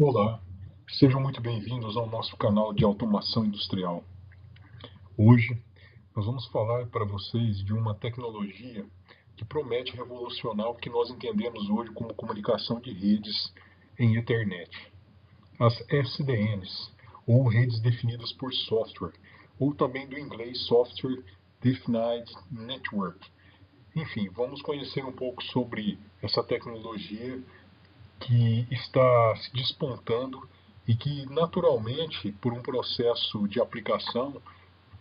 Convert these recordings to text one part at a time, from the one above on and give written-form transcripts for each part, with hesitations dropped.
Olá, sejam muito bem-vindos ao nosso canal de automação industrial. Hoje nós vamos falar para vocês de uma tecnologia que promete revolucionar o que nós entendemos hoje como comunicação de redes em Ethernet. As SDNs, ou redes definidas por software, ou também do inglês Software Defined Network. Enfim, vamos conhecer um pouco sobre essa tecnologia que está se despontando e que naturalmente, por um processo de aplicação,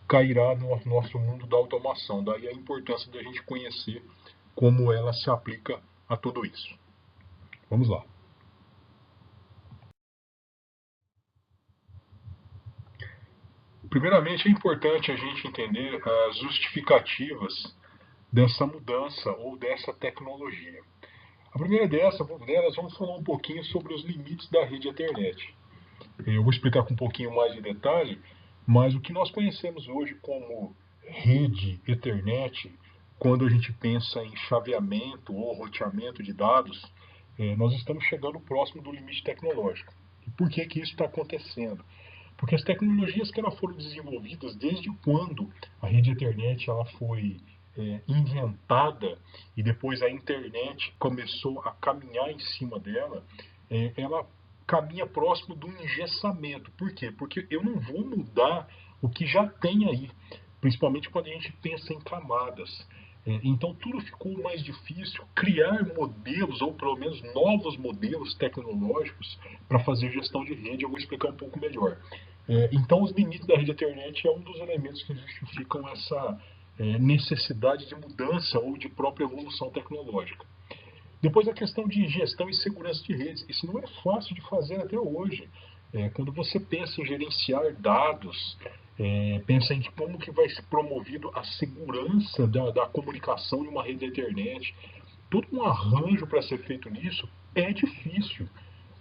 cairá no nosso mundo da automação. Daí a importância de a gente conhecer como ela se aplica a tudo isso. Vamos lá. Primeiramente, é importante a gente entender as justificativas dessa mudança ou dessa tecnologia. A primeira delas, vamos falar um pouquinho sobre os limites da rede Ethernet. Eu vou explicar com um pouquinho mais de detalhe, mas o que nós conhecemos hoje como rede Ethernet, quando a gente pensa em chaveamento ou roteamento de dados, nós estamos chegando próximo do limite tecnológico. E por que que isso está acontecendo? Porque as tecnologias que elas foram desenvolvidas desde quando a rede Ethernet ela foi inventada e depois a internet começou a caminhar em cima dela, ela caminha próximo do engessamento. Por quê? Porque eu não vou mudar o que já tem aí, principalmente quando a gente pensa em camadas. Então tudo ficou mais difícil criar modelos, ou pelo menos novos modelos tecnológicos para fazer gestão de rede. Eu vou explicar um pouco melhor. Então os limites da rede Ethernet é um dos elementos que justificam essa necessidade de mudança ou de própria evolução tecnológica. Depois a questão de gestão e segurança de redes. Isso não é fácil de fazer até hoje. Quando você pensa em gerenciar dados, pensa em como que vai ser promovido a segurança da comunicação de uma rede da internet, todo um arranjo para ser feito nisso é difícil.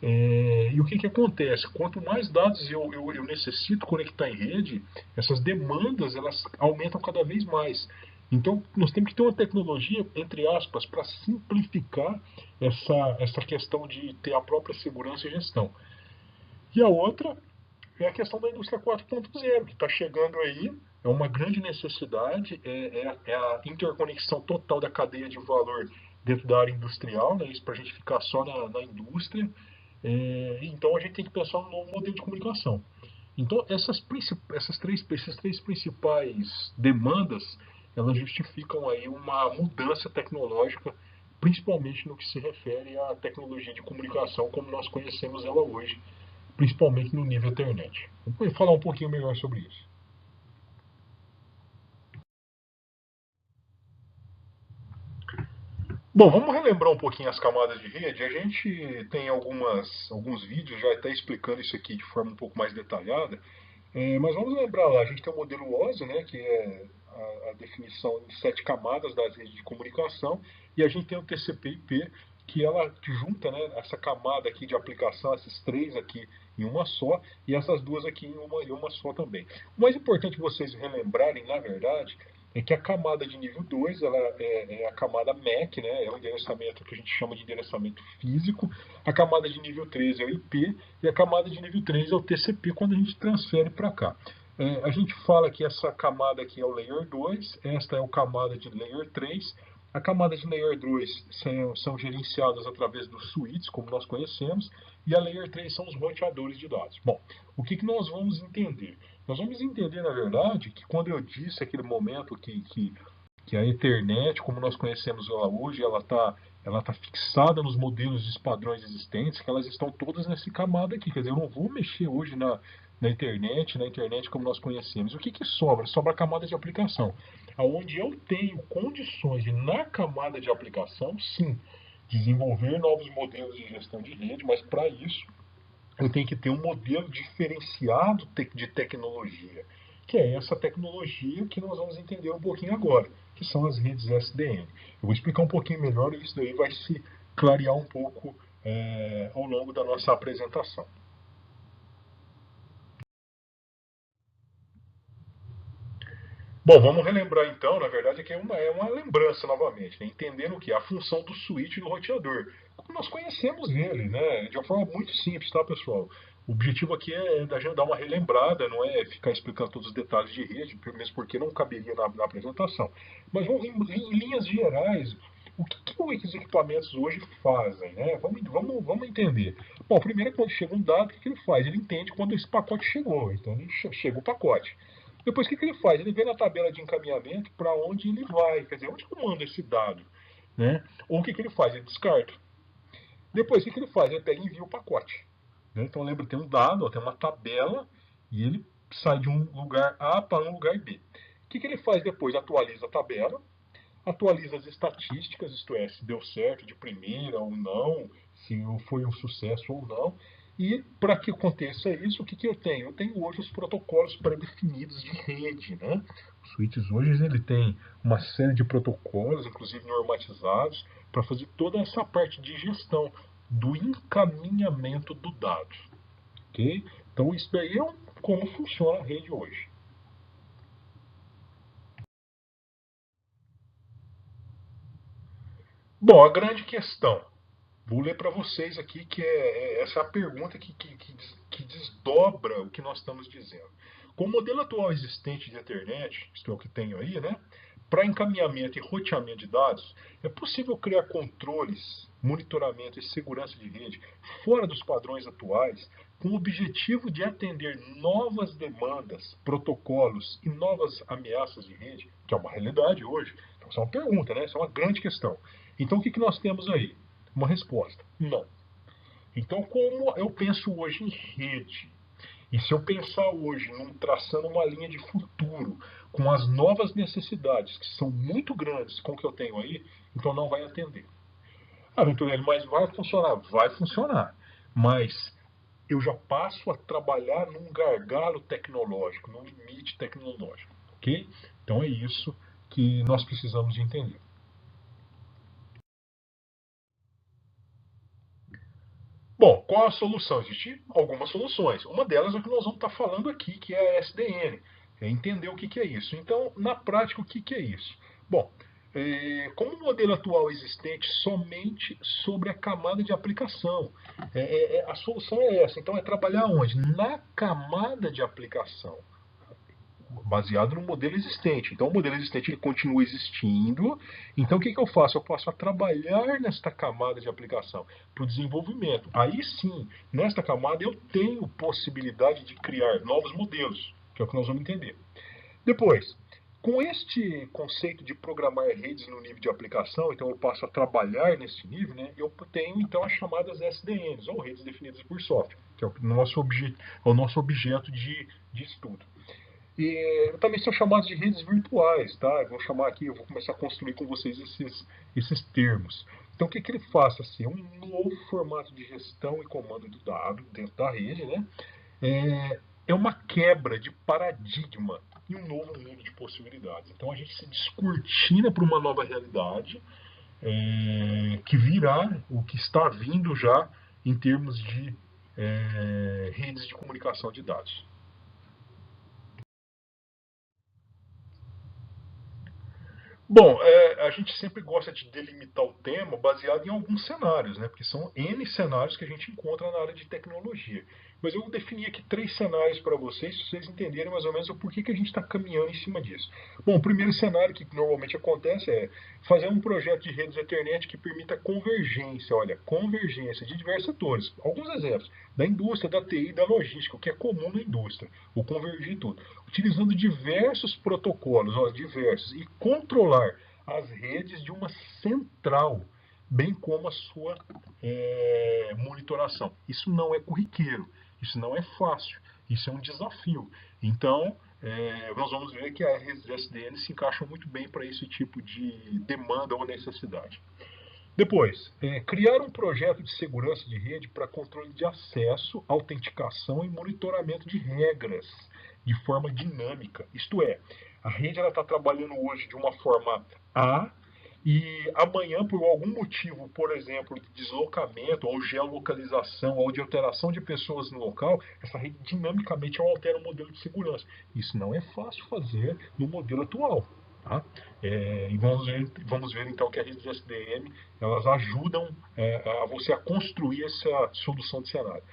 E o que acontece? Quanto mais dados eu necessito conectar em rede, essas demandas elas aumentam cada vez mais. Então, nós temos que ter uma tecnologia, entre aspas, para simplificar essa questão de ter a própria segurança e gestão. E a outra é a questão da indústria 4.0, que está chegando aí, é uma grande necessidade, é a interconexão total da cadeia de valor dentro da área industrial, né, isso para a gente ficar só na indústria. Então a gente tem que pensar num novo modelo de comunicação. Então essas três principais demandas, elas justificam aí uma mudança tecnológica, principalmente no que se refere à tecnologia de comunicação como nós conhecemos ela hoje, principalmente no nível internet. Vou falar um pouquinho melhor sobre isso. Bom, vamos relembrar um pouquinho as camadas de rede. A gente tem alguns vídeos já até explicando isso aqui de forma um pouco mais detalhada. Mas vamos lembrar lá, a gente tem o modelo OSI, né, que é a definição de 7 camadas das redes de comunicação, e a gente tem o TCP/IP, que ela junta, né, essa camada aqui de aplicação, esses três aqui em uma só, e essas duas aqui em uma só também. O mais importante vocês relembrarem, na verdade, é que a camada de nível 2 ela é a camada MAC, né, é o endereçamento que a gente chama de endereçamento físico, a camada de nível 3 é o IP, e a camada de nível 3 é o TCP quando a gente transfere para cá. A gente fala que essa camada aqui é o Layer 2, esta é a camada de Layer 3. A camada de Layer 2 são gerenciadas através dos switches, como nós conhecemos, e a Layer 3 são os roteadores de dados. Bom, o que nós vamos entender? Nós vamos entender, na verdade, que quando eu disse aquele momento que a Ethernet, como nós conhecemos ela hoje, ela tá fixada nos modelos de padrões existentes, que elas estão todas nessa camada aqui. Quer dizer, eu não vou mexer hoje na internet como nós conhecemos. O que sobra? Sobra a camada de aplicação, aonde eu tenho condições de, na camada de aplicação, sim, desenvolver novos modelos de gestão de rede, mas para isso eu tenho que ter um modelo diferenciado de tecnologia, que é essa tecnologia que nós vamos entender um pouquinho agora, que são as redes SDN. Eu vou explicar um pouquinho melhor e isso daí vai se clarear um pouco ao longo da nossa apresentação. Bom, vamos relembrar então, na verdade, que é uma lembrança novamente, né? Entendendo o que? A função do switch do roteador. Como nós conhecemos ele, né? De uma forma muito simples, tá, pessoal? O objetivo aqui é da gente dar uma relembrada, não é ficar explicando todos os detalhes de rede, mesmo porque não caberia na apresentação. Mas em linhas gerais, o que os equipamentos hoje fazem, né? Vamos entender. Bom, primeiro, quando chega um dado, o que ele faz? Ele entende quando esse pacote chegou. Então, ele chega o pacote. Depois, o que ele faz? Ele vê na tabela de encaminhamento para onde ele vai, quer dizer, onde que eu mando esse dado. Né? Ou o que ele faz? Ele descarta. Depois, o que ele faz? Ele pega e envia o pacote. Né? Então, lembra, tem um dado, tem uma tabela, e ele sai de um lugar A para um lugar B. O que ele faz depois? Atualiza a tabela, atualiza as estatísticas, isto é, se deu certo de primeira ou não, se foi um sucesso ou não. E para que aconteça isso, o que eu tenho? Eu tenho hoje os protocolos pré-definidos de rede. Né? Os switches hoje ele tem uma série de protocolos, inclusive normatizados, para fazer toda essa parte de gestão do encaminhamento do dado. Ok? Então isso daí é como funciona a rede hoje. Bom, a grande questão. Vou ler para vocês aqui que essa é a pergunta que desdobra o que nós estamos dizendo. Com o modelo atual existente de internet, isto é o que tenho aí, né? Para encaminhamento e roteamento de dados, é possível criar controles, monitoramento e segurança de rede fora dos padrões atuais, com o objetivo de atender novas demandas, protocolos e novas ameaças de rede, que é uma realidade hoje. Então, isso é uma pergunta, né? Isso é uma grande questão. Então, o que nós temos aí? Uma resposta: não. Então, como eu penso hoje em rede, e se eu pensar hoje traçando uma linha de futuro com as novas necessidades, que são muito grandes com o que eu tenho aí, então não vai atender. Ah, Venturelli, mas vai funcionar? Vai funcionar. Mas eu já passo a trabalhar num gargalo tecnológico, num limite tecnológico. Ok? Então é isso que nós precisamos de entender. Bom, qual a solução? Existem algumas soluções. Uma delas é o que nós vamos estar falando aqui, que é a SDN. É entender o que é isso. Então, na prática, o que é isso? Bom, como o modelo atual existente somente sobre a camada de aplicação, a solução é essa. Então, é trabalhar onde? Na camada de aplicação baseado no modelo existente. Então, o modelo existente ele continua existindo. Então, o que eu faço? Eu passo a trabalhar nesta camada de aplicação para o desenvolvimento. Aí sim, nesta camada eu tenho possibilidade de criar novos modelos, que é o que nós vamos entender. Depois, com este conceito de programar redes no nível de aplicação, então eu passo a trabalhar nesse nível, né, eu tenho então as chamadas SDNs, ou redes definidas por software, que é o nosso objeto de estudo. E também são chamados de redes virtuais, tá? Eu vou chamar aqui, eu vou começar a construir com vocês esses termos. Então, o que ele faça? Assim, um novo formato de gestão e comando do dado dentro da rede, né? É uma quebra de paradigma e um novo mundo de possibilidades. Então, a gente se descortina para uma nova realidade que virá, o que está vindo já em termos de redes de comunicação de dados. Bom, a gente sempre gosta de delimitar o tema baseado em alguns cenários, né? Porque são N cenários que a gente encontra na área de tecnologia. Mas eu defini aqui 3 cenários para vocês, para vocês entenderem mais ou menos o porquê que a gente está caminhando em cima disso. Bom, o primeiro cenário que normalmente acontece é fazer um projeto de redes Ethernet que permita convergência, olha, convergência de diversos setores. Alguns exemplos, da indústria, da TI, da logística, o que é comum na indústria, o convergir tudo utilizando diversos protocolos, ó, diversos, e controlar as redes de uma central, bem como a sua monitoração. Isso não é corriqueiro, isso não é fácil, isso é um desafio. Então, nós vamos ver que as redes SDN se encaixam muito bem para esse tipo de demanda ou necessidade. Depois, criar um projeto de segurança de rede para controle de acesso, autenticação e monitoramento de regras de forma dinâmica. Isto é, a rede está trabalhando hoje de uma forma A e amanhã, por algum motivo, por exemplo, de deslocamento, ou geolocalização, ou de alteração de pessoas no local, essa rede dinamicamente altera o modelo de segurança. Isso não é fácil fazer no modelo atual. Tá? E vamos ver então que as redes SDN elas ajudam a você a construir essa solução de cenário.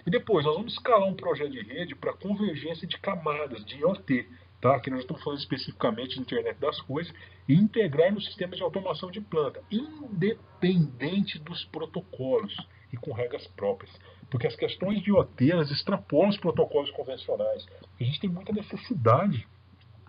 E depois, nós vamos escalar um projeto de rede para convergência de camadas, de IoT, tá? Aqui nós estamos falando especificamente de internet das coisas, e integrar nos sistemas de automação de planta, independente dos protocolos e com regras próprias. Porque as questões de IoT, elas extrapolam os protocolos convencionais. A gente tem muita necessidade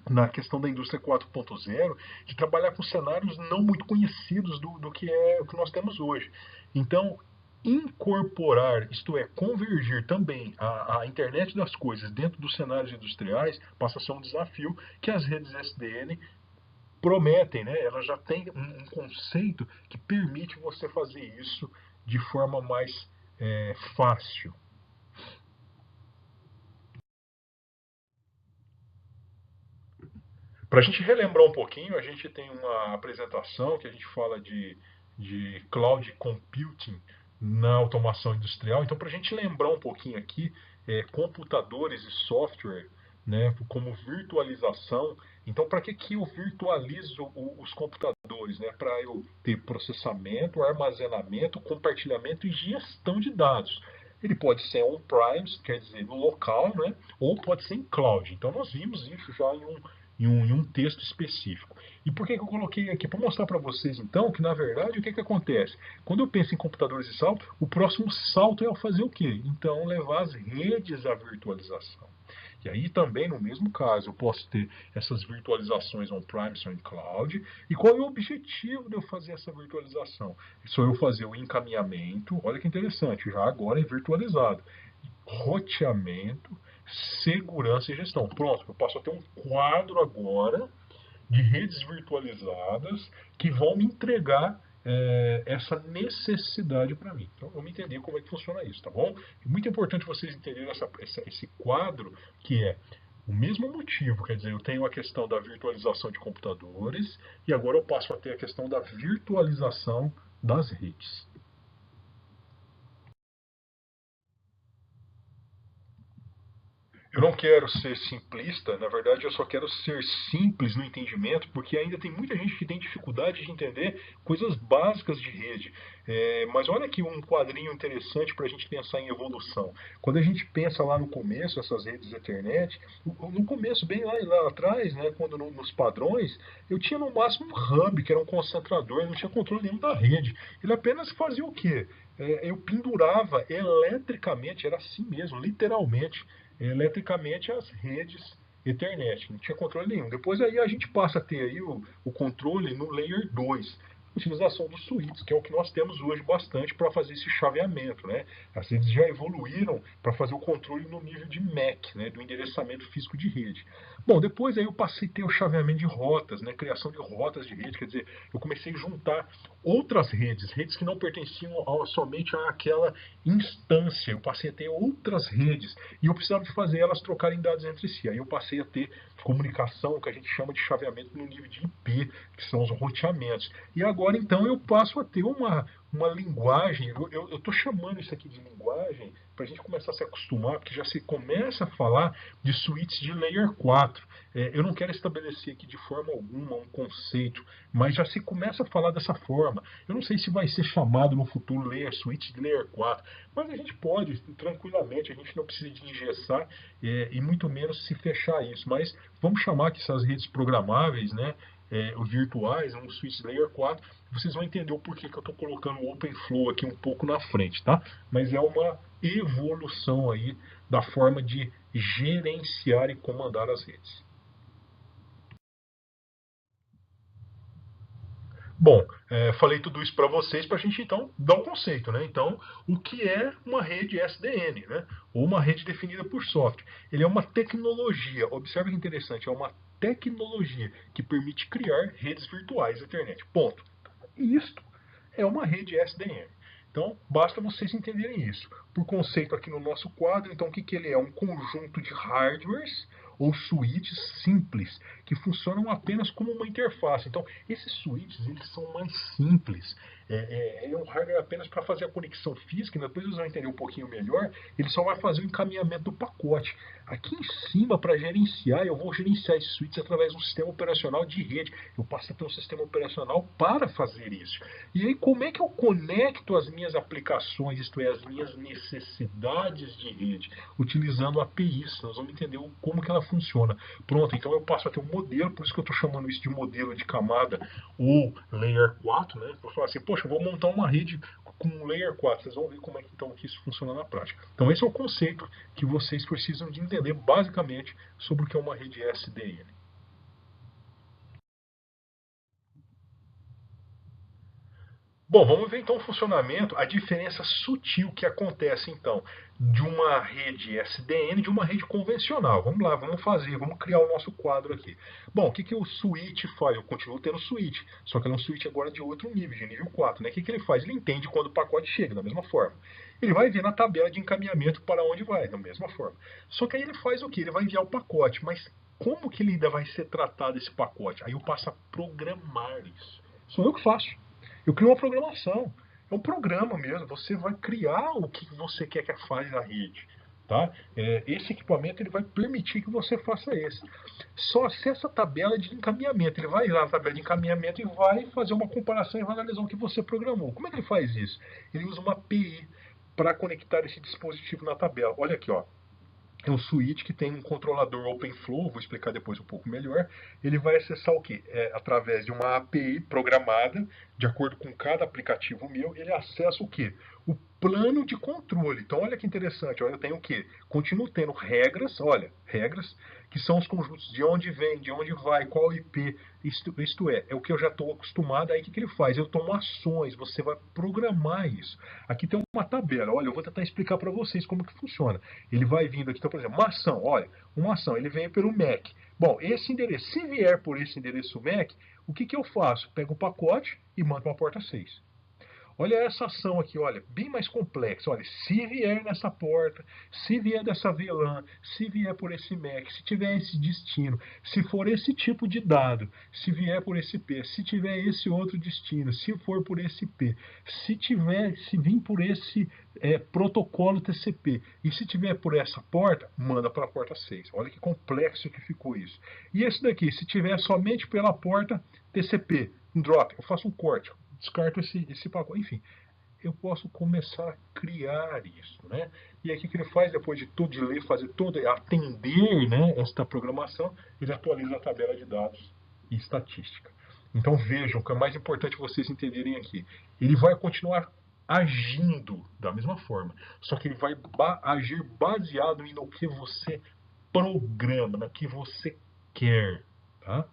na questão da indústria 4.0 de trabalhar com cenários não muito conhecidos do que é o que nós temos hoje. Então, incorporar, isto é, convergir também a internet das coisas dentro dos cenários industriais passa a ser um desafio que as redes SDN prometem, né? Elas já têm um conceito que permite você fazer isso de forma mais fácil. Para a gente relembrar um pouquinho, a gente tem uma apresentação que a gente fala de cloud computing na automação industrial. Então, para a gente lembrar um pouquinho aqui, computadores e software, né, como virtualização. Então, para que eu virtualizo os computadores? Né? Para eu ter processamento, armazenamento, compartilhamento e gestão de dados. Ele pode ser on-premise, quer dizer, no local, né? Ou pode ser em cloud. Então, nós vimos isso já em um texto específico. E por que eu coloquei aqui? Para mostrar para vocês, então, que na verdade o que acontece? Quando eu penso em computadores de salto, o próximo salto é fazer o quê? Então, levar as redes à virtualização. E aí também, no mesmo caso, eu posso ter essas virtualizações on-premise ou em cloud. E qual é o objetivo de eu fazer essa virtualização? Só eu fazer o encaminhamento, olha que interessante, já agora é virtualizado. Roteamento, segurança e gestão. Pronto, eu passo a ter um quadro agora de redes virtualizadas que vão me entregar essa necessidade para mim. Então, vamos entender como é que funciona isso, tá bom? É muito importante vocês entenderem esse quadro que é o mesmo motivo, quer dizer, eu tenho a questão da virtualização de computadores e agora eu passo a ter a questão da virtualização das redes. Eu não quero ser simplista, na verdade eu só quero ser simples no entendimento, porque ainda tem muita gente que tem dificuldade de entender coisas básicas de rede. Mas olha aqui um quadrinho interessante para a gente pensar em evolução. Quando a gente pensa lá no começo, essas redes Ethernet, no começo, bem lá atrás, né, quando nos padrões, eu tinha no máximo um hub, que era um concentrador, eu não tinha controle nenhum da rede. Ele apenas fazia o quê? Eu pendurava eletricamente, era assim mesmo, literalmente eletricamente as redes Ethernet, não tinha controle nenhum. Depois aí a gente passa a ter aí o controle no Layer 2, utilização dos switches, que é o que nós temos hoje bastante para fazer esse chaveamento. Né? As redes já evoluíram para fazer o controle no nível de MAC, né, do endereçamento físico de rede. Bom, depois aí eu passei a ter o chaveamento de rotas, né, criação de rotas de rede, quer dizer, eu comecei a juntar outras redes, redes que não pertenciam somente àquela instância, eu passei a ter outras redes e eu precisava de fazer elas trocarem dados entre si. Aí eu passei a ter comunicação, que a gente chama de chaveamento no nível de IP, que são os roteamentos. E agora então eu passo a ter uma linguagem, eu estou chamando isso aqui de linguagem para a gente começar a se acostumar, porque já se começa a falar de suítes de Layer 4. Eu não quero estabelecer aqui de forma alguma um conceito, mas já se começa a falar dessa forma. Eu não sei se vai ser chamado no futuro Layer Switch de Layer 4, mas a gente pode tranquilamente, a gente não precisa de engessar e muito menos se fechar isso. Mas vamos chamar que essas redes programáveis, né, virtuais, um switch layer 4, vocês vão entender o porquê que eu estou colocando o OpenFlow aqui um pouco na frente, tá? Mas é uma evolução aí da forma de gerenciar e comandar as redes. Bom, falei tudo isso para vocês para a gente então dar um conceito, né? Então, o que é uma rede SDN, né? Ou uma rede definida por software? Ele é uma tecnologia. Observe que interessante, é uma tecnologia que permite criar redes virtuais Ethernet. Ponto. E isto é uma rede SDN. Então, basta vocês entenderem isso. Por conceito aqui no nosso quadro, então o que ele é? Um conjunto de hardwares ou switches simples, que funcionam apenas como uma interface. Então, esses switches eles são mais simples. É um hardware apenas para fazer a conexão física, e depois vocês vão entender um pouquinho melhor, ele só vai fazer o encaminhamento do pacote. Aqui em cima, para gerenciar, eu vou gerenciar esses switches através de um sistema operacional de rede. Eu passo a ter um sistema operacional para fazer isso. E aí, como é que eu conecto as minhas aplicações, isto é, as minhas necessidades de rede, utilizando APIs? Nós vamos entender como que ela funciona. Pronto, então eu passo a ter um modelo, por isso que eu estou chamando isso de modelo de camada ou Layer 4, né? Eu falo assim, poxa, eu vou montar uma rede com um Layer 4. Vocês vão ver como é que, então, que isso funciona na prática. Então esse é o conceito que vocês precisam de entender basicamente sobre o que é uma rede SDN. Bom, vamos ver então o funcionamento, a diferença sutil que acontece então de uma rede SDN de uma rede convencional. Vamos lá, vamos criar o nosso quadro aqui. Bom, o que o switch faz? Eu continuo tendo switch, só que ele é um switch agora de outro nível, de nível 4. Né? O que ele faz? Ele entende quando o pacote chega, da mesma forma. Ele vai ver na tabela de encaminhamento para onde vai, da mesma forma. Só que aí ele faz o que? Ele vai enviar o pacote, mas como que ele ainda vai ser tratado esse pacote? Aí eu passo a programar isso. Sou eu que faço. Eu crio uma programação. É um programa mesmo. Você vai criar o que você quer que faça na rede. Tá? Esse equipamento ele vai permitir que você faça esse. Só acessa a tabela de encaminhamento. Ele vai lá na tabela de encaminhamento e vai fazer uma comparação e vai analisar o que você programou. Como é que ele faz isso? Ele usa uma API para conectar esse dispositivo na tabela. Olha aqui, ó. É um switch que tem um controlador OpenFlow, vou explicar depois um pouco melhor. Ele vai acessar o quê? Através de uma API programada, de acordo com cada aplicativo meu, ele acessa o quê? O plano de controle. Então, olha que interessante, olha, eu tenho o quê? Continuo tendo regras, olha, regras, que são os conjuntos de onde vem, de onde vai, qual IP, isto é o que eu já estou acostumado, aí o que ele faz? Eu tomo ações, você vai programar isso. Aqui tem uma tabela, olha, eu vou tentar explicar para vocês como que funciona. Ele vai vindo aqui, então, por exemplo, uma ação, olha, uma ação, ele vem pelo MAC. Bom, esse endereço, se vier por esse endereço MAC, o que eu faço? Pego o pacote e mando para a porta 6. Olha essa ação aqui, olha, bem mais complexa. Olha, se vier nessa porta, se vier dessa VLAN, se vier por esse MAC, se tiver esse destino, se for esse tipo de dado, se vier por esse IP, se tiver esse outro destino, se for por esse IP, se vir por esse protocolo TCP, e se tiver por essa porta, manda para a porta 6. Olha que complexo que ficou isso. E esse daqui, se tiver somente pela porta TCP, um drop, eu faço um corte, descarto esse pacote. Enfim, eu posso começar a criar isso, né? E aí o que ele faz depois de tudo, de ler, fazer todo, atender, né, esta programação, ele atualiza a tabela de dados e estatística. Então vejam, o que é mais importante vocês entenderem aqui, ele vai continuar agindo da mesma forma, só que ele vai agir baseado no que você programa, no que você quer, tá?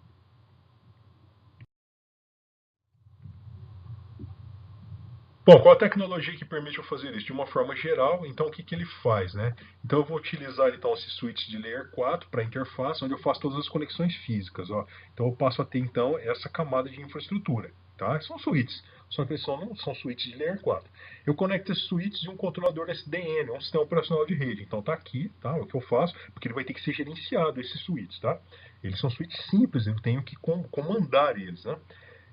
Bom, qual a tecnologia que permite eu fazer isso? De uma forma geral, então o que ele faz, né? Então eu vou utilizar então esse switch de layer 4 para interface, onde eu faço todas as conexões físicas, ó. Então eu passo a ter então essa camada de infraestrutura, tá? São switches, só que eles não são switches de layer 4. Eu conecto esses switches de um controlador SDN, um sistema operacional de rede. Então tá aqui, tá? O que eu faço, porque ele vai ter que ser gerenciado esses switches, tá? Eles são switches simples, eu tenho que comandar eles, né?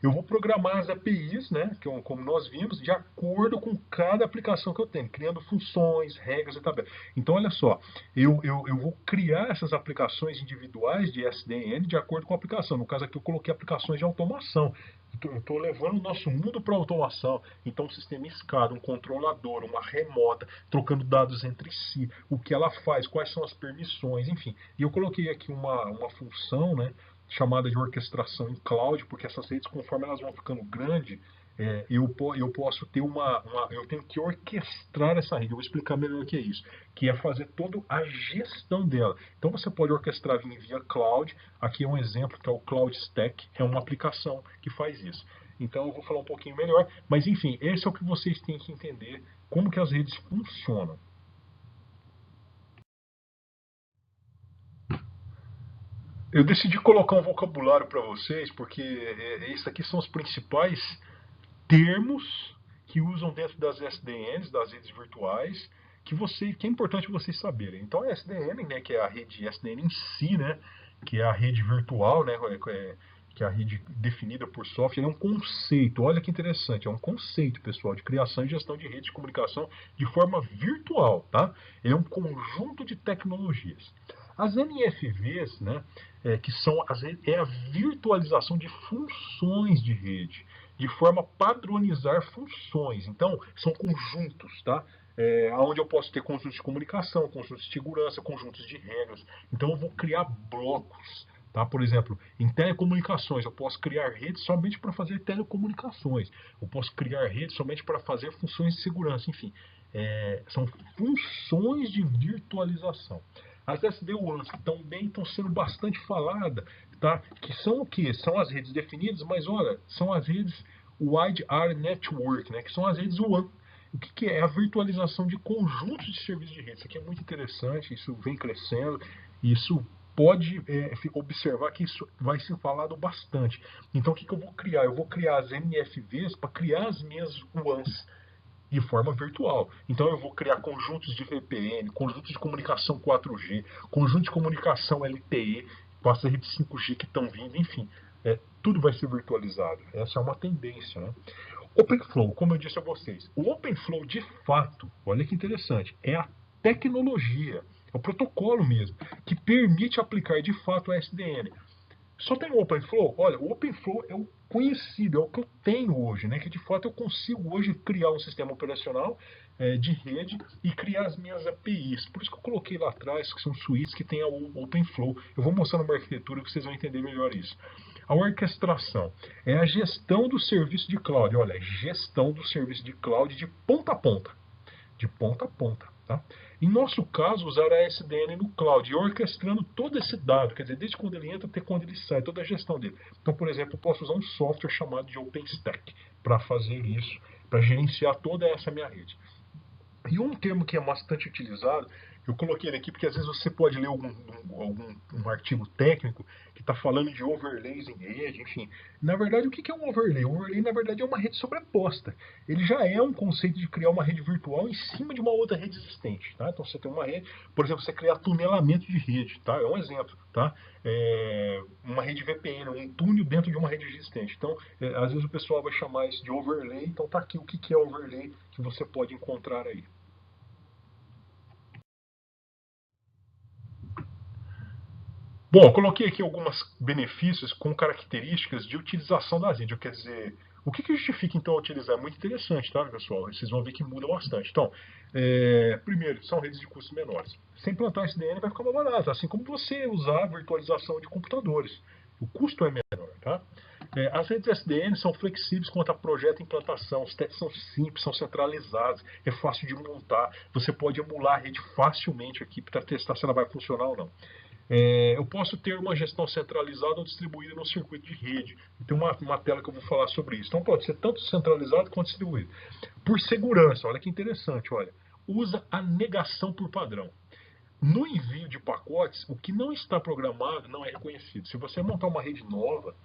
Eu vou programar as APIs, né, como nós vimos, de acordo com cada aplicação que eu tenho, criando funções, regras e tabelas. Então, olha só, eu vou criar essas aplicações individuais de SDN de acordo com a aplicação. No caso aqui, eu coloquei aplicações de automação. Eu estou levando o nosso mundo para a automação. Então, um sistema SCADA, um controlador, uma remota, trocando dados entre si, o que ela faz, quais são as permissões, enfim. E eu coloquei aqui uma função, né, chamada de orquestração em cloud, porque essas redes, conforme elas vão ficando grandes, eu posso ter eu tenho que orquestrar essa rede. Eu vou explicar melhor o que é isso, que é fazer toda a gestão dela. Então você pode orquestrar via cloud. Aqui é um exemplo que é o Cloud Stack, é uma aplicação que faz isso. Então eu vou falar um pouquinho melhor, mas enfim, esse é o que vocês têm que entender, como que as redes funcionam. Eu decidi colocar um vocabulário para vocês, porque esses aqui são os principais termos que usam dentro das SDNs, das redes virtuais, que é importante vocês saberem. Então, a SDN, né, que é a rede SDN em si, né, que é a rede virtual, né, que é a rede definida por software, é um conceito. Olha que interessante, é um conceito, pessoal, de criação e gestão de redes de comunicação de forma virtual, tá? Ele é um conjunto de tecnologias. As NFVs, né, que são é a virtualização de funções de rede, de forma a padronizar funções. Então, são conjuntos, tá? Onde eu posso ter conjuntos de comunicação, conjuntos de segurança, conjuntos de regras. Então, eu vou criar blocos. Tá? Por exemplo, em telecomunicações, eu posso criar redes somente para fazer telecomunicações. Eu posso criar redes somente para fazer funções de segurança. Enfim, são funções de virtualização. As SD-WANs, que também estão sendo bastante faladas, tá? Que são o quê? São as redes definidas, mas olha, são as redes Wide Area Network, né? Que são as redes WAN. O que é? É a virtualização de conjuntos de serviços de rede. Isso aqui é muito interessante, isso vem crescendo, isso pode observar que isso vai ser falado bastante. Então, o que eu vou criar? Eu vou criar as NFVs para criar as minhas WANs de forma virtual. Então, eu vou criar conjuntos de VPN, conjuntos de comunicação 4G, conjuntos de comunicação LTE, com as redes 5G que estão vindo, enfim. Tudo vai ser virtualizado. Essa é uma tendência, né? OpenFlow, como eu disse a vocês, o OpenFlow de fato, olha que interessante, é a tecnologia, é o protocolo mesmo, que permite aplicar de fato a SDN. Só tem o OpenFlow? Olha, o OpenFlow é o conhecido, é o que eu tenho hoje, né? Que de fato eu consigo hoje criar um sistema operacional de rede e criar as minhas APIs. Por isso que eu coloquei lá atrás, que são suítes que tem o OpenFlow. Eu vou mostrar numa arquitetura que vocês vão entender melhor isso. A orquestração é a gestão do serviço de cloud. Olha, gestão do serviço de cloud de ponta a ponta. De ponta a ponta. Tá? Em nosso caso, usar a SDN no cloud e orquestrando todo esse dado, quer dizer, desde quando ele entra até quando ele sai, toda a gestão dele. Então, por exemplo, eu posso usar um software chamado de OpenStack para fazer isso, para gerenciar toda essa minha rede. E um termo que é bastante utilizado, eu coloquei ele aqui porque às vezes você pode ler um artigo técnico que está falando de overlays em rede, enfim. Na verdade, o que é um overlay? Um overlay, na verdade, é uma rede sobreposta. Ele já é um conceito de criar uma rede virtual em cima de uma outra rede existente. Tá? Então, você tem uma rede, por exemplo, você criar tunelamento de rede. Tá? É um exemplo. Tá? Uma rede VPN, um túnel dentro de uma rede existente. Então, às vezes o pessoal vai chamar isso de overlay. Então, tá aqui o que é overlay que você pode encontrar aí. Bom, eu coloquei aqui alguns benefícios com características de utilização da rede. Quer dizer, o que justifica então utilizar? É muito interessante, tá, pessoal? Vocês vão ver que muda bastante. Então, primeiro, são redes de custos menores. Sem implantar SDN vai ficar mais barato, assim como você usar a virtualização de computadores. O custo é menor, tá? As redes SDN são flexíveis quanto a projeto e implantação. Os testes são simples, são centralizados, é fácil de montar. Você pode emular a rede facilmente aqui para testar se ela vai funcionar ou não. Eu posso ter uma gestão centralizada ou distribuída no circuito de rede. Tem uma tela que eu vou falar sobre isso. Então pode ser tanto centralizado quanto distribuído. Por segurança, olha que interessante, olha. Usa a negação por padrão. No envio de pacotes, o que não está programado não é reconhecido. Se você montar uma rede nova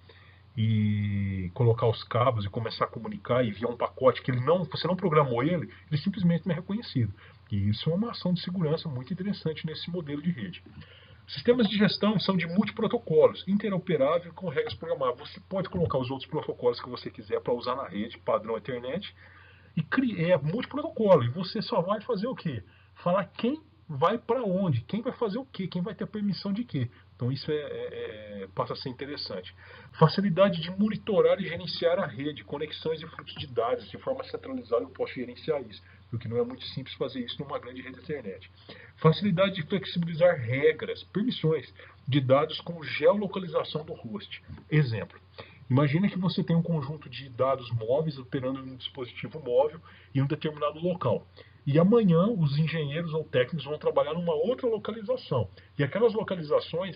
e colocar os cabos e começar a comunicar e enviar um pacote que você não programou ele simplesmente não é reconhecido. E isso é uma ação de segurança muito interessante nesse modelo de rede. Sistemas de gestão são de multiprotocolos, interoperável com regras programáveis. Você pode colocar os outros protocolos que você quiser para usar na rede, padrão Ethernet, e criar multiprotocolo. E você só vai fazer o quê? Falar quem vai para onde, quem vai fazer o quê, quem vai ter permissão de quê. Então isso passa a ser interessante. Facilidade de monitorar e gerenciar a rede, conexões e fluxos de dados. De forma centralizada eu posso gerenciar isso, porque não é muito simples fazer isso numa grande rede de internet. Facilidade de flexibilizar regras, permissões de dados com geolocalização do host. Exemplo. Imagina que você tem um conjunto de dados móveis operando em um dispositivo móvel em um determinado local. E amanhã os engenheiros ou técnicos vão trabalhar numa outra localização. E aquelas localizações,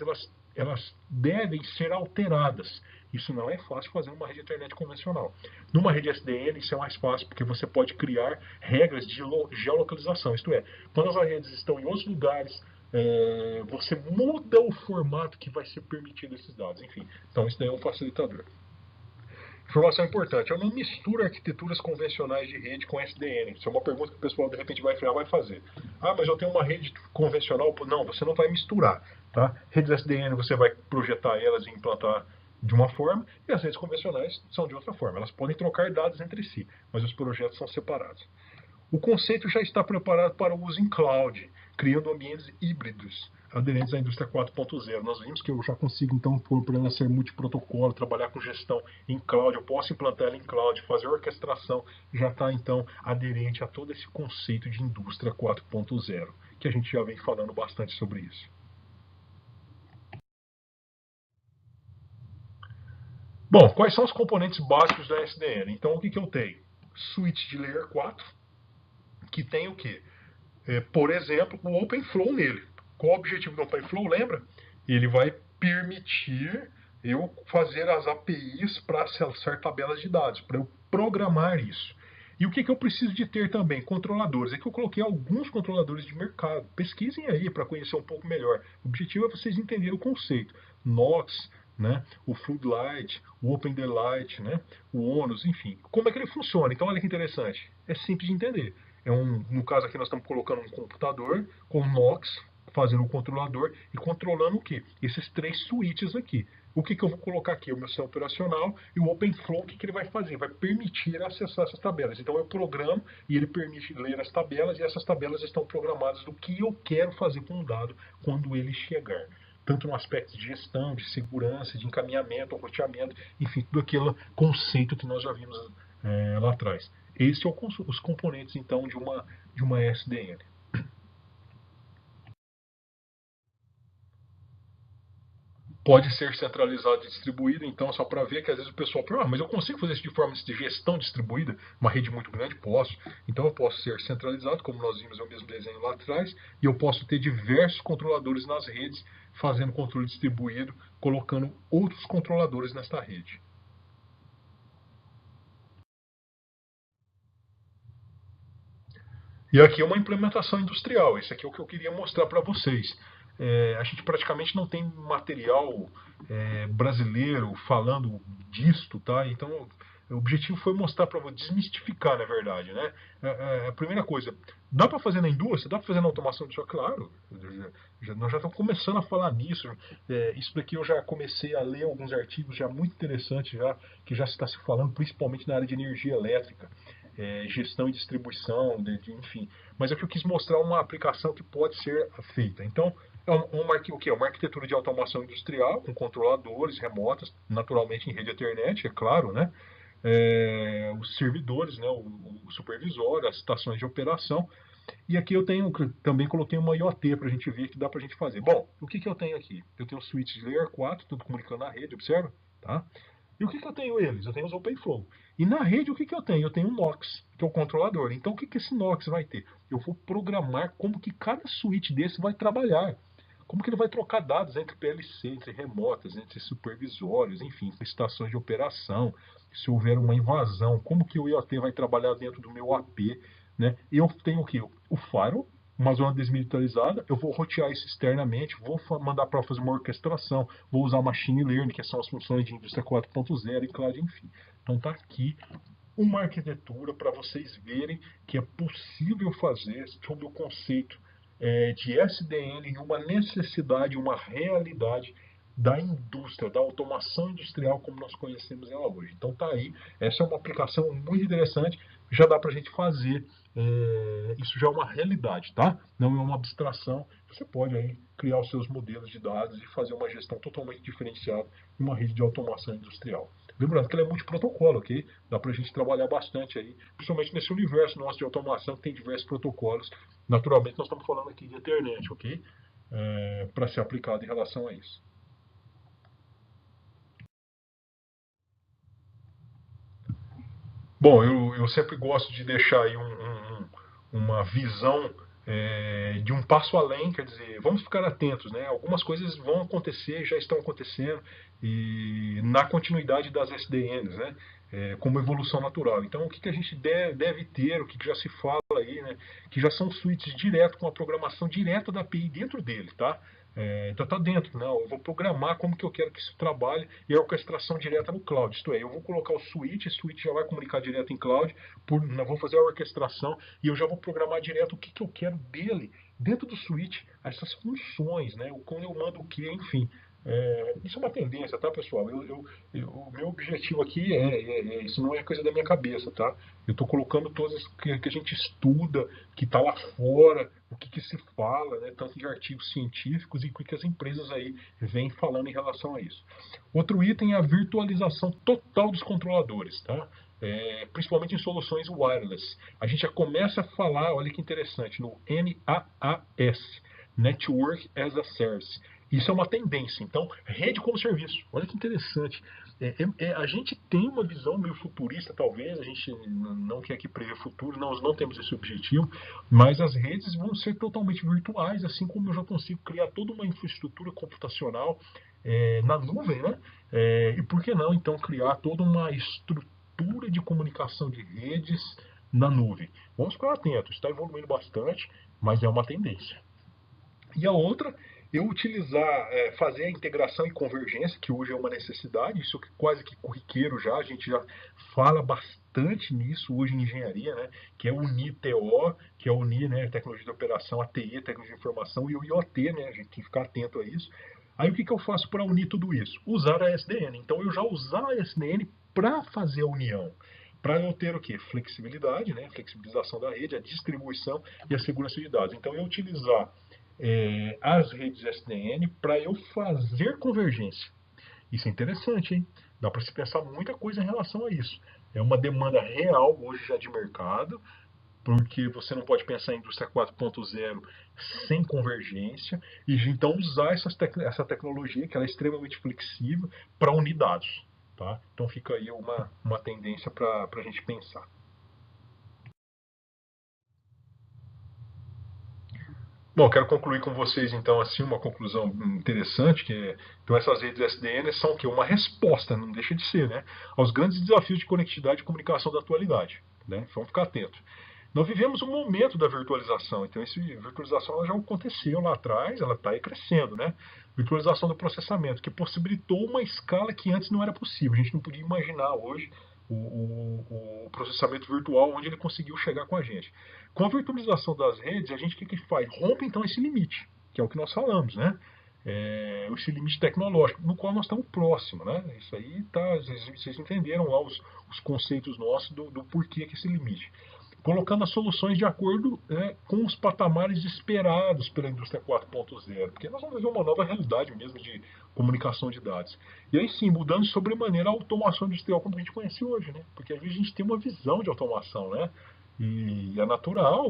elas devem ser alteradas. Isso não é fácil fazer numa rede de internet convencional. Numa rede SDN isso é mais fácil, porque você pode criar regras de geolocalização. Isto é, quando as redes estão em outros lugares, você muda o formato que vai ser permitido esses dados. Enfim, então isso daí é um facilitador. Informação importante, eu não misturo arquiteturas convencionais de rede com SDN. Isso é uma pergunta que o pessoal de repente vai fazer. Ah, mas eu tenho uma rede convencional. Não, você não vai misturar. Tá? Redes SDN você vai projetar elas e implantar de uma forma, e as redes convencionais são de outra forma. Elas podem trocar dados entre si, mas os projetos são separados. O conceito já está preparado para o uso em cloud, criando ambientes híbridos aderentes à indústria 4.0. Nós vimos que eu já consigo, então, pôr para ela ser multiprotocolo, trabalhar com gestão em cloud, eu posso implantar ela em cloud, fazer orquestração, já está, então, aderente a todo esse conceito de indústria 4.0, que a gente já vem falando bastante sobre isso. Bom, quais são os componentes básicos da SDN? Então, o que eu tenho? Switch de Layer 4, que tem o quê? Por exemplo, o OpenFlow nele. Qual o objetivo do OpenFlow? Lembra? Ele vai permitir eu fazer as APIs para acessar tabelas de dados, para eu programar isso. E o que eu preciso de ter também? Controladores. É que eu coloquei alguns controladores de mercado. Pesquisem aí para conhecer um pouco melhor. O objetivo é vocês entenderem o conceito. Nox, né? O Floodlight, o OpenDaylight, né? O ONUS, enfim. Como é que ele funciona? Então, olha que interessante. É simples de entender. No caso aqui, nós estamos colocando um computador com Nox, fazendo o controlador e controlando o que? Esses três switches aqui. O que eu vou colocar aqui? O meu sistema operacional e o OpenFlow, o que ele vai fazer? Vai permitir acessar essas tabelas. Então eu programo e ele permite ler as tabelas e essas tabelas estão programadas do que eu quero fazer com o dado quando ele chegar. Tanto no aspecto de gestão, de segurança, de encaminhamento, roteamento, enfim, tudo aquele conceito que nós já vimos lá atrás. Esses são os componentes, então, de uma SDN. Pode ser centralizado e distribuído, então, só para ver que às vezes o pessoal fala, mas eu consigo fazer isso de forma de gestão distribuída? Uma rede muito grande? Posso. Então eu posso ser centralizado, como nós vimos no mesmo desenho lá atrás, e eu posso ter diversos controladores nas redes, fazendo controle distribuído, colocando outros controladores nesta rede. E aqui é uma implementação industrial. Esse aqui é o que eu queria mostrar para vocês. A gente praticamente não tem material brasileiro falando disto, tá? Então, o objetivo foi mostrar para você, desmistificar, na verdade, né? A primeira coisa, dá para fazer na indústria? Dá para fazer na automação industrial? Claro, nós já estamos começando a falar nisso. Isso daqui eu já comecei a ler alguns artigos já muito interessantes, já, que já está se falando, principalmente na área de energia elétrica. Gestão e distribuição, enfim. Mas é que eu quis mostrar uma aplicação que pode ser feita. Então, o que é uma arquitetura de automação industrial com controladores remotas, naturalmente em rede Ethernet, é claro, né? Os servidores, né? O supervisor, as estações de operação. E aqui eu tenho também coloquei uma IoT para a gente ver que dá para a gente fazer. Bom, o que eu tenho aqui? Eu tenho o switch de Layer 4, tudo comunicando na rede, observa? Tá? E o que eu tenho eles? Eu tenho os OpenFlow. E na rede, o que eu tenho? Eu tenho o Nox, que é o controlador. Então, o que esse Nox vai ter? Eu vou programar como que cada switch desse vai trabalhar. Como que ele vai trocar dados entre PLC, entre remotas, entre supervisórios, enfim, estações de operação, se houver uma invasão, como que o IoT vai trabalhar dentro do meu AP, né? Eu tenho o que? O firewall, uma zona desmilitarizada, eu vou rotear isso externamente, vou mandar para fazer uma orquestração, vou usar machine learning, que são as funções de indústria 4.0 e cloud, enfim. Então está aqui uma arquitetura para vocês verem que é possível fazer sob o conceito de SDN em uma necessidade, uma realidade da indústria, da automação industrial como nós conhecemos ela hoje. Então tá aí, essa é uma aplicação muito interessante, já dá para a gente fazer, isso já é uma realidade, tá? Não é uma abstração, você pode aí criar os seus modelos de dados e fazer uma gestão totalmente diferenciada em uma rede de automação industrial. Lembrando que ela é multiprotocolo, ok? Dá para a gente trabalhar bastante aí, principalmente nesse universo nosso de automação que tem diversos protocolos. Naturalmente, nós estamos falando aqui de Ethernet, ok? Para ser aplicado em relação a isso. Bom, eu sempre gosto de deixar aí uma visão de um passo além, quer dizer, vamos ficar atentos, né? Algumas coisas vão acontecer, já estão acontecendo, e na continuidade das SDNs, né? como evolução natural. Então, o que a gente deve ter, o que já se fala aí, né, que já são suítes direto com a programação direta da API dentro dele, tá? Então tá dentro, não, eu vou programar como que eu quero que isso trabalhe e a orquestração direta no cloud, isto é, eu vou colocar o switch já vai comunicar direto em cloud, vou fazer a orquestração e eu já vou programar direto o que eu quero dele, dentro do switch, essas funções, né, quando eu mando o que, enfim. Isso é uma tendência, tá, pessoal? O meu objetivo aqui isso não é coisa da minha cabeça, tá? Eu estou colocando todas que a gente estuda, que está lá fora, o que se fala, né, tanto de artigos científicos e o que as empresas aí vêm falando em relação a isso. Outro item é a virtualização total dos controladores, tá? Principalmente em soluções wireless. A gente já começa a falar, olha que interessante, no NAAS, Network as a Service. Isso é uma tendência. Então, rede como serviço. Olha que interessante. A gente tem uma visão meio futurista, talvez. A gente não quer aqui prever futuro, nós não temos esse objetivo. Mas as redes vão ser totalmente virtuais, assim como eu já consigo criar toda uma infraestrutura computacional na nuvem, né? E por que não, então, criar toda uma estrutura de comunicação de redes na nuvem? Vamos ficar atentos. Está evoluindo bastante, mas é uma tendência. E a outra, eu utilizar, fazer a integração e convergência, que hoje é uma necessidade, isso é quase que corriqueiro já, a gente já fala bastante nisso hoje em engenharia, né? Que é unir TO, que é unir, né, tecnologia de operação, a TI, tecnologia de informação, e o IoT, né? A gente tem que ficar atento a isso. Aí o que eu faço para unir tudo isso? Usar a SDN. Então eu já usar a SDN para fazer a união. Para eu ter o quê? Flexibilidade, né? Flexibilização da rede, a distribuição e a segurança de dados. Então eu utilizar as redes SDN para eu fazer convergência. Isso é interessante, hein? Dá para se pensar muita coisa em relação a isso. É uma demanda real hoje já de mercado, porque você não pode pensar em indústria 4.0 sem convergência, e então usar essa tecnologia, que ela é extremamente flexível, para unir dados. Tá? Então fica aí uma tendência para a gente pensar. Bom, quero concluir com vocês então assim uma conclusão interessante então essas redes SDN são o quê? Uma resposta, não deixa de ser, né, aos grandes desafios de conectividade e comunicação da atualidade, né? Vamos ficar atentos. Nós vivemos um momento da virtualização, então essa virtualização ela já aconteceu lá atrás, ela está aí crescendo, né? Virtualização do processamento, que possibilitou uma escala que antes não era possível, a gente não podia imaginar hoje o processamento virtual, onde ele conseguiu chegar com a gente. Com a virtualização das redes, a gente o que faz? Rompe então esse limite, que é o que nós falamos, né? Esse limite tecnológico, no qual nós estamos próximos, né? Isso aí tá, vocês entenderam lá os conceitos nossos do porquê que esse limite. Colocando as soluções de acordo, com os patamares esperados pela indústria 4.0, porque nós vamos ver uma nova realidade mesmo de comunicação de dados. E aí sim, mudando sobremaneira a automação industrial como a gente conhece hoje, né? Porque às vezes a gente tem uma visão de automação, né? E é natural,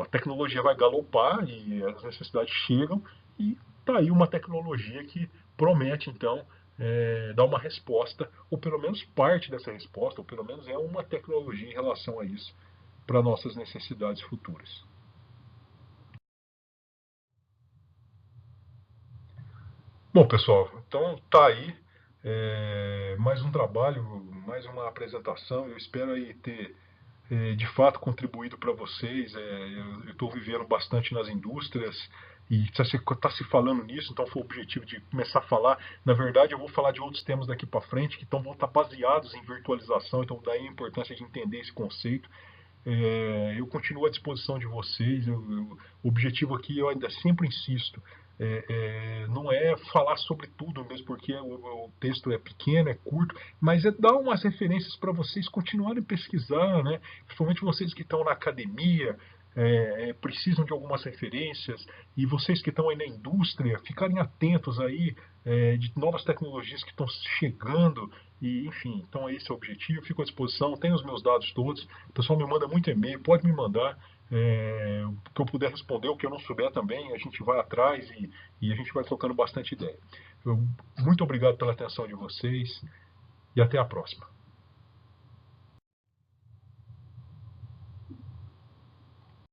a tecnologia vai galopar e as necessidades chegam e está aí uma tecnologia que promete então dar uma resposta, ou pelo menos parte dessa resposta, ou pelo menos é uma tecnologia em relação a isso para nossas necessidades futuras. Bom, pessoal, então tá aí mais um trabalho, mais uma apresentação. Eu espero aí ter de fato contribuído para vocês. Eu estou vivendo bastante nas indústrias e está se falando nisso, então foi o objetivo de começar a falar. Na verdade, eu vou falar de outros temas daqui para frente que vão estar baseados em virtualização, então daí a importância de entender esse conceito. Eu continuo à disposição de vocês. O objetivo aqui, eu ainda sempre insisto, não é falar sobre tudo, mesmo porque o texto é pequeno, é curto, mas é dar umas referências para vocês continuarem a pesquisar, né? Principalmente vocês que estão na academia, precisam de algumas referências, e vocês que estão aí na indústria, ficarem atentos aí de novas tecnologias que estão chegando, e enfim, então esse é o objetivo. Fico à disposição, tenho os meus dados todos, o pessoal me manda muito e-mail, pode me mandar, o que eu puder responder, o que eu não souber também, a gente vai atrás e a gente vai trocando bastante ideia. Muito obrigado pela atenção de vocês e até a próxima.